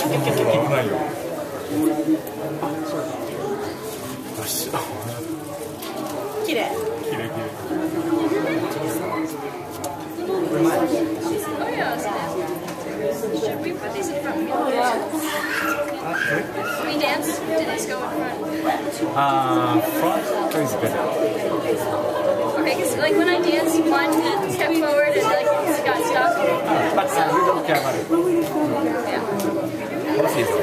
危ないよ。よし。綺麗。綺麗綺麗。Oh yeah. Should we put these in front? We dance? Did these go in front? Front is better. Okay, because like when I danced, one stepped forward and like got stuck. But we don't care about it. Yeah. This is it.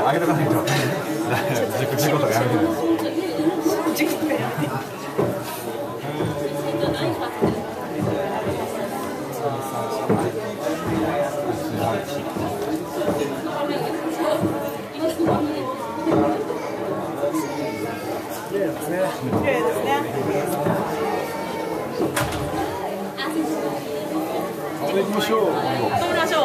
あげとかないと事故とかやめてください。綺麗ですね。行きましょう。食べましょう。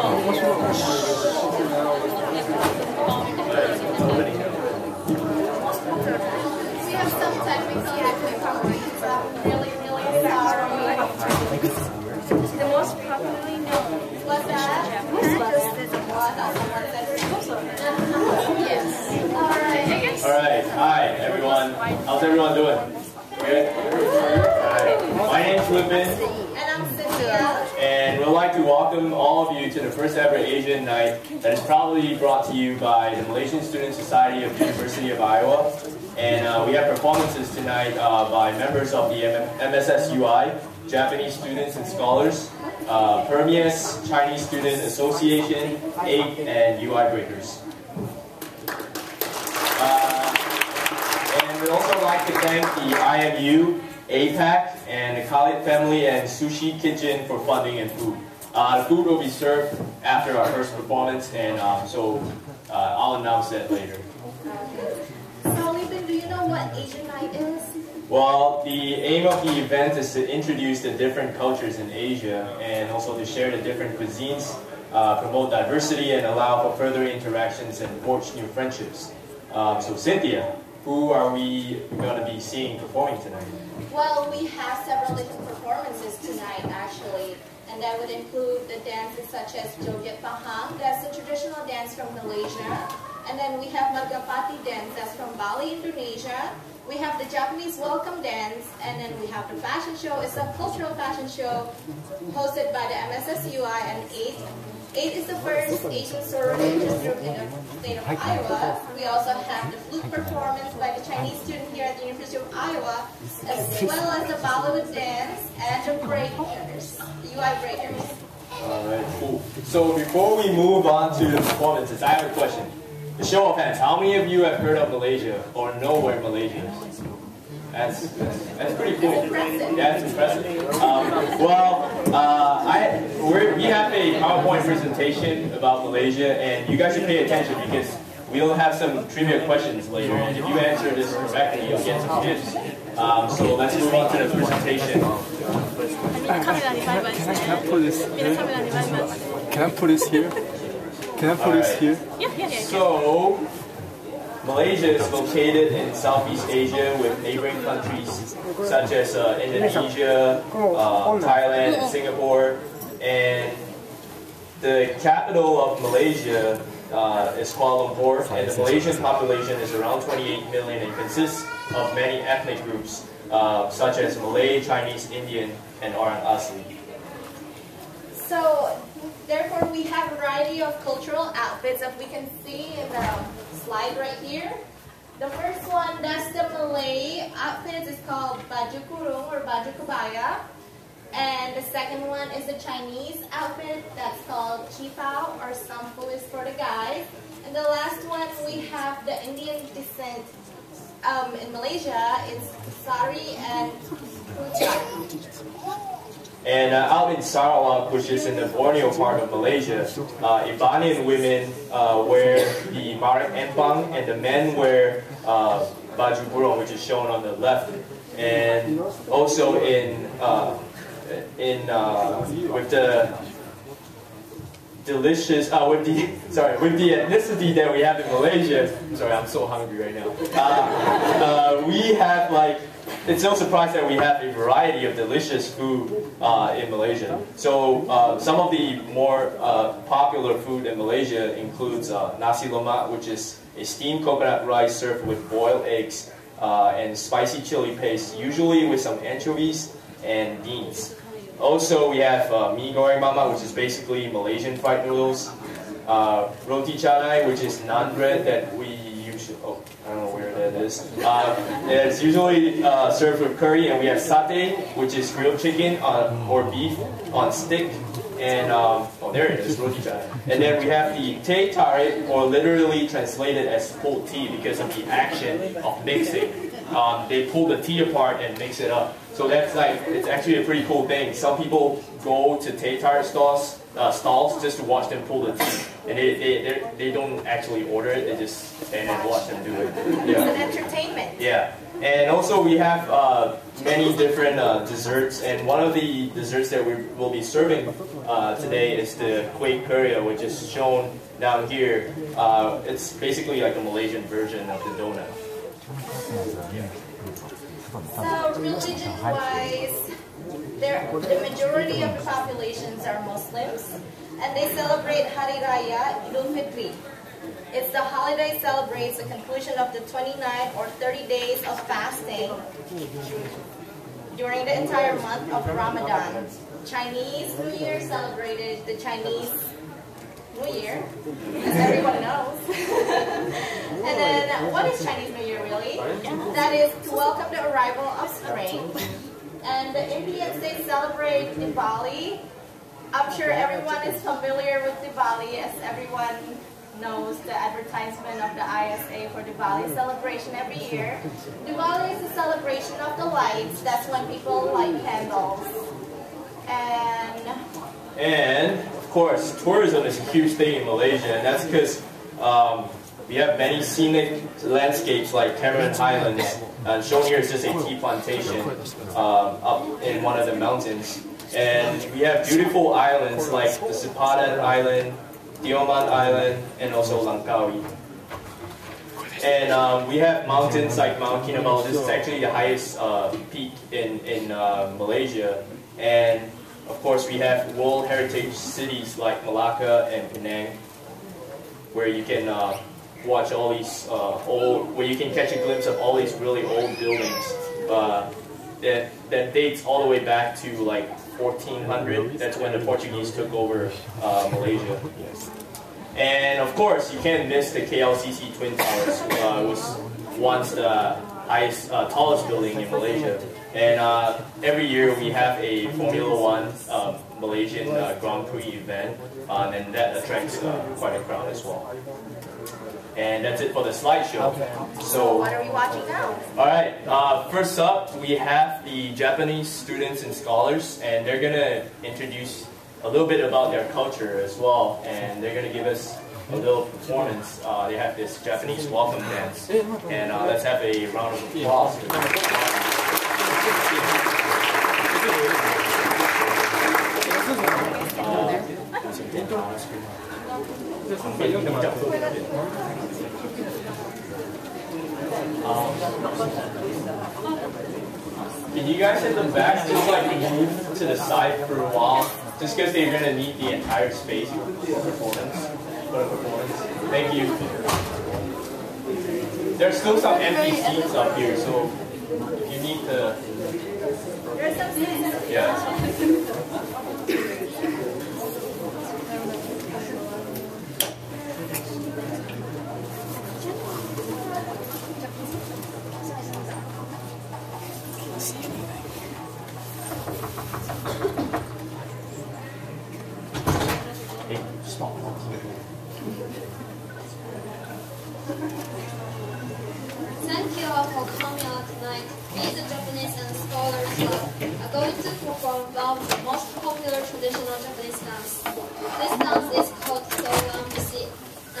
The most popularly known was that yes. All right. Hi, everyone. How's everyone doing? Good? All right. My name's Lupin. And I'm Cynthia. And we'd like to welcome all of you to the first ever Asian night that is proudly brought to you by the Malaysian Student Society of the University of Iowa. And we have performances tonight by members of the MSSUI, Japanese students and scholars, Perormance, Chinese Student Association, 8, and UI Breakers. And we'd also like to thank the IMU, APAC, and the Khalid family and Sushi Kitchen for funding and food. The food will be served after our first performance, and so I'll announce that later. So, Lupin, do you know what Asian night is? Well, the aim of the event is to introduce the different cultures in Asia and also to share the different cuisines, promote diversity, and allow for further interactions and forge new friendships. So, Cynthia, who are we going to be seeing performing tonight? Well, we have several different performances tonight, actually. And that would include the dances such as Joget Pahang, that's a traditional dance from Malaysia. And then we have Magapati dance, that's from Bali, Indonesia. We have the Japanese welcome dance, and then we have the fashion show. It's a cultural fashion show hosted by the MSSUI and 8. 8 is the first Asian sorority group in the state of Iowa. We also have the flute performance by the Chinese student here at the University of Iowa, as well as the Bollywood dance and the breakers, the UI breakers. Alright, cool. So before we move on to the performances, I have a question. The show of hands, how many of you have heard of Malaysia or know where Malaysia is? That's pretty cool. That's impressive. We have a PowerPoint presentation about Malaysia, and you guys should pay attention because we'll have some trivia questions later, and if you answer this correctly, you'll get some tips. So let's move on to the presentation. Can I put this here? Can I put this here? Can I put this here? Yeah. So, Malaysia is located in Southeast Asia with neighboring countries such as Indonesia, Thailand, and Singapore. And the capital of Malaysia is Kuala Lumpur, and the Malaysian population is around 28 million and consists of many ethnic groups such as Malay, Chinese, Indian, and Orang Asli. So, therefore, we have a variety of cultural outfits that we can see in the slide right here. The first one, that's the Malay outfit. It's called baju kurung or baju kebaya. And the second one is the Chinese outfit. That's called chipao or sampu is for the guys. And the last one, we have the Indian descent. In Malaysia, it's sari and pucat. And out in Sarawak, which is in the Borneo part of Malaysia, Ibanian women wear the marak empang, and the men wear baju kurung, which is shown on the left. And also with the delicious, with the ethnicity that we have in Malaysia. Sorry, I'm so hungry right now. we have it's no surprise that we have a variety of delicious food in Malaysia. So some of the more popular food in Malaysia includes nasi lemak, which is a steamed coconut rice served with boiled eggs and spicy chili paste, usually with some anchovies and beans. Also, we have mee goreng mama, which is basically Malaysian fried noodles. Roti canai, which is naan bread that we usually, I don't know where that is. It's usually served with curry, and we have satay, which is grilled chicken or beef on stick. And there it is, roti canai. And then we have the teh tarik, or literally translated as pulled tea because of the action of mixing. They pull the tea apart and mix it up. So that's it's actually a pretty cool thing. Some people go to teh tarik stalls just to watch them pull the tea. And they don't actually order it, they just stand and watch them do it. Yeah. It's an entertainment. Yeah. And also we have many different desserts, and one of the desserts that we will be serving today is the kueh keria, which is shown down here. It's basically like a Malaysian version of the donut. So religion-wise, the majority of the populations are Muslims, and they celebrate Hari Raya Idul Fitri. It's the holiday celebrates the conclusion of the 29 or 30 days of fasting during the entire month of Ramadan. Chinese New Year celebrated the Chinese New Year, as everyone knows. And then, what is Chinese New Year really? That is to welcome the arrival of spring. And the Indians, they celebrate Diwali. I'm sure everyone is familiar with Diwali, as everyone knows the advertisement of the ISA for Diwali celebration every year. Diwali is a celebration of the lights. That's when people light candles. And of course, tourism is a huge thing in Malaysia, and that's because we have many scenic landscapes like Cameron Highlands. Shown here is just a tea plantation up in one of the mountains. And we have beautiful islands like the Sepadan Island, Tioman Island, and also Langkawi. And we have mountains like Mount Kinabalu. This is actually the highest peak in Malaysia. And of course, we have World Heritage cities like Malacca and Penang, where you can watch all these where you can catch a glimpse of all these really old buildings that dates all the way back to like 1400. That's when the Portuguese took over Malaysia. Yes. And of course, you can't miss the KLCC Twin Towers, which was once the highest, tallest building in Malaysia. And every year we have a Formula One Malaysian Grand Prix event, and that attracts quite a crowd as well. And that's it for the slideshow. So what are we watching now? Alright, first up we have the Japanese students and scholars, and they're going to introduce a little bit about their culture as well, and they're going to give us a little performance. They have this Japanese welcome dance, and let's have a round of applause. Can you guys in the back just like move to the side for a while? Just because they're going to need the entire space for performance. Thank you. There's still some empty seats up here, so if you need to... There's some seats. Yeah. Thank you all for coming out tonight. We, the Japanese and scholars, are going to perform one of the most popular traditional Japanese dance. This dance is called Soranbushi,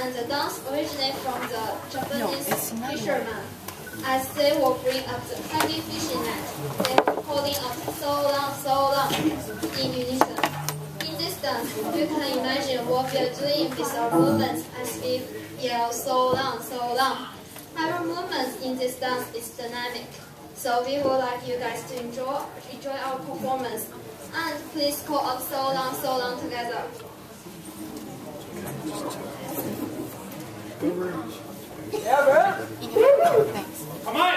and the dance originates from the Japanese fishermen. As they will bring up the heavy fishing net, they were holding up so long in unison. In this dance, you can imagine what we are doing with our movements as we yell so long. Our movement in this dance is dynamic, so we would like you guys to enjoy our performance. And please call up so long together. Come on!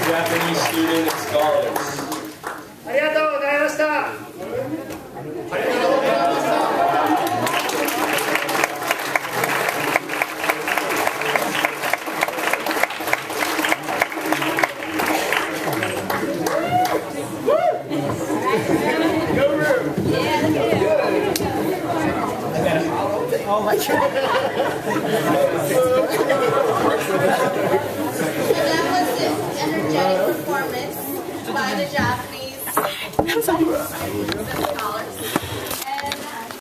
Japanese students and scholars. ありがとうございました。ありがとうございました。Oh my God.